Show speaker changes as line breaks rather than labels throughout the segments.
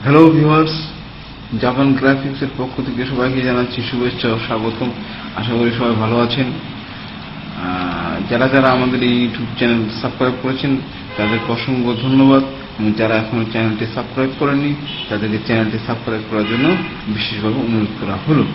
Hello viewers, Japan গ্রাফিক্সের পক্ষ থেকে সবাইকে জানাচ্ছি শুভেচ্ছা ও স্বাগতম। আশা করি সবাই ভালো আছেন। যারা যারা আমাদের এই ইউটিউব চ্যানেল সাবস্ক্রাইব করেছেন তাদেরকে অসংখ্য ধন্যবাদ, এবং যারা এখনো চ্যানেলটি সাবস্ক্রাইব করেননি তাদেরকে চ্যানেলটি সাবস্ক্রাইব করার জন্য বিশেষভাবে অনুরোধ করা হলো।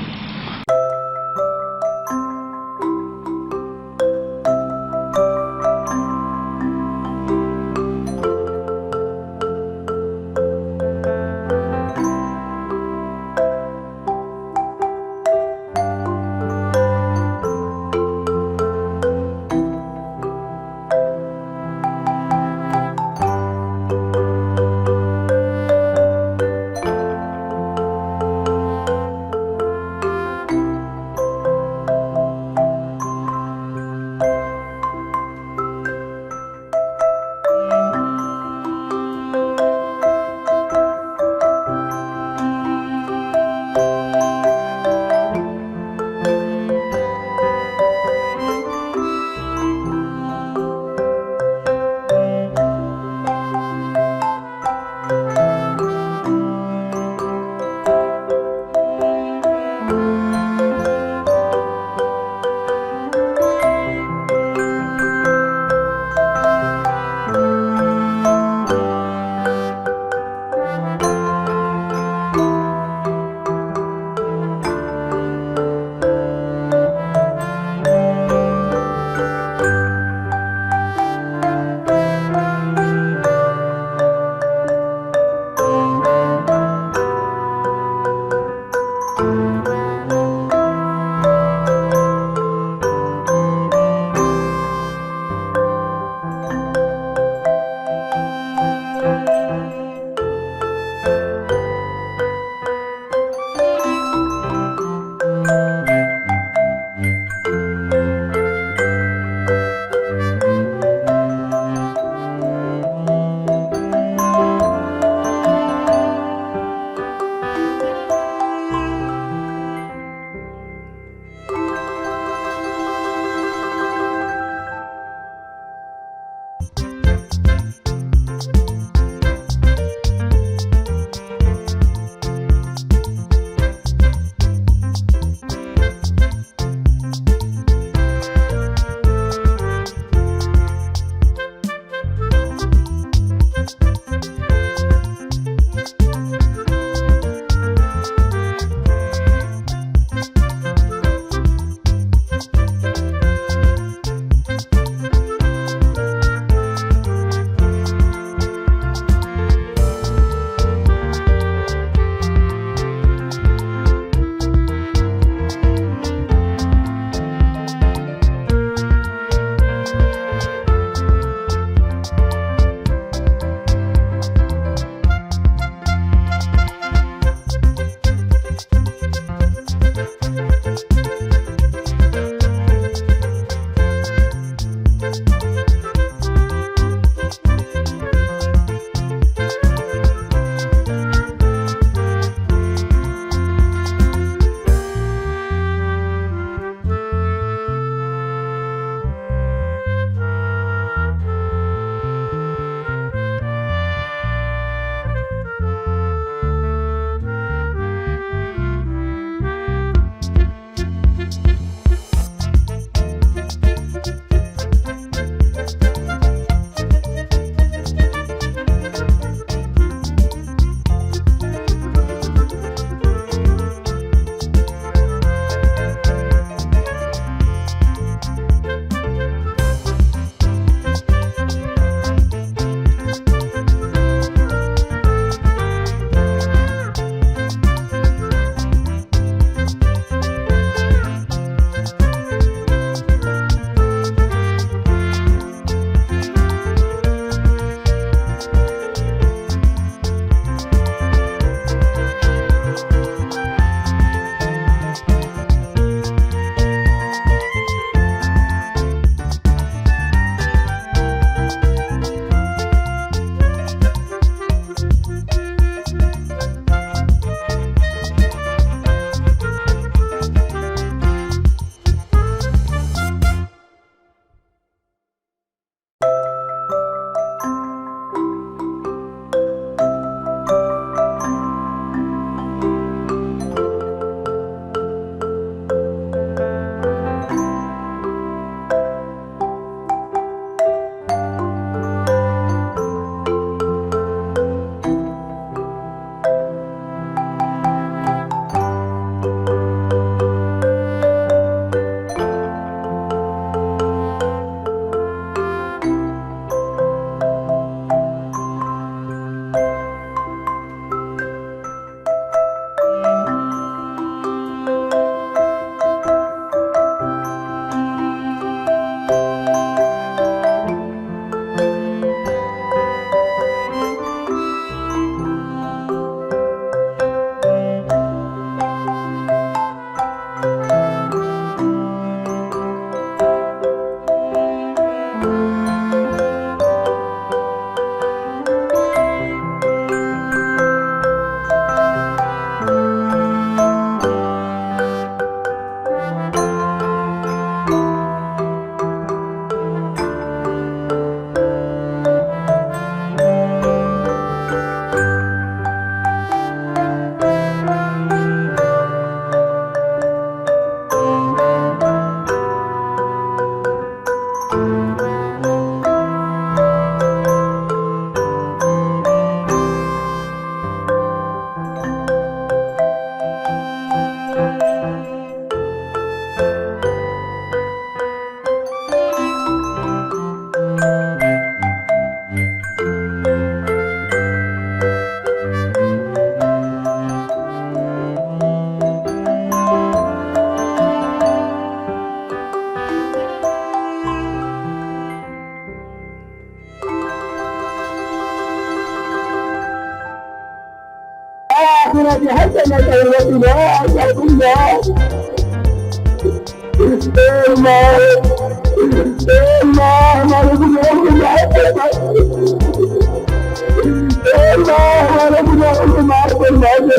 हमारे गुनाहों को माफ फरमा दे।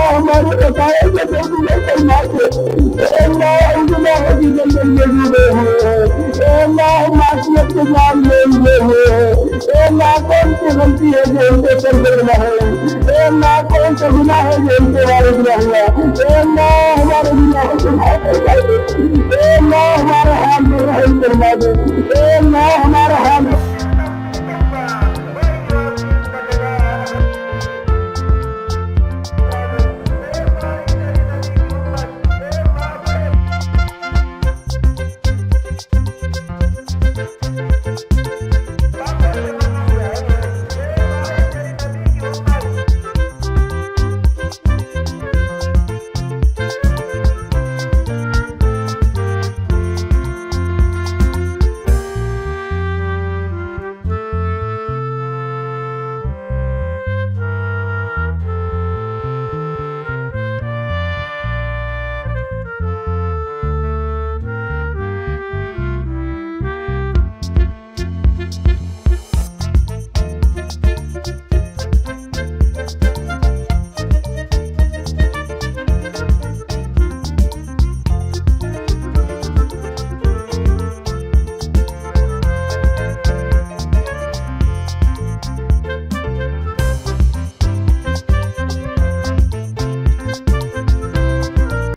हमारे बताए गए गुनाह माफ दे। गुनाहों की जंगल में डूबे हुए हैं। मासूमियत के जान में डूबे हुए हैं। कौन सी गलती है जो उनके सर पर गुनाह है। कौन सा गुनाह है जो उनके बारे गुनाह हुआ। हमारे गुनाहों को माफ फरमा दे। हमारे हाल में रहम फरमा दे। हमारे हाल में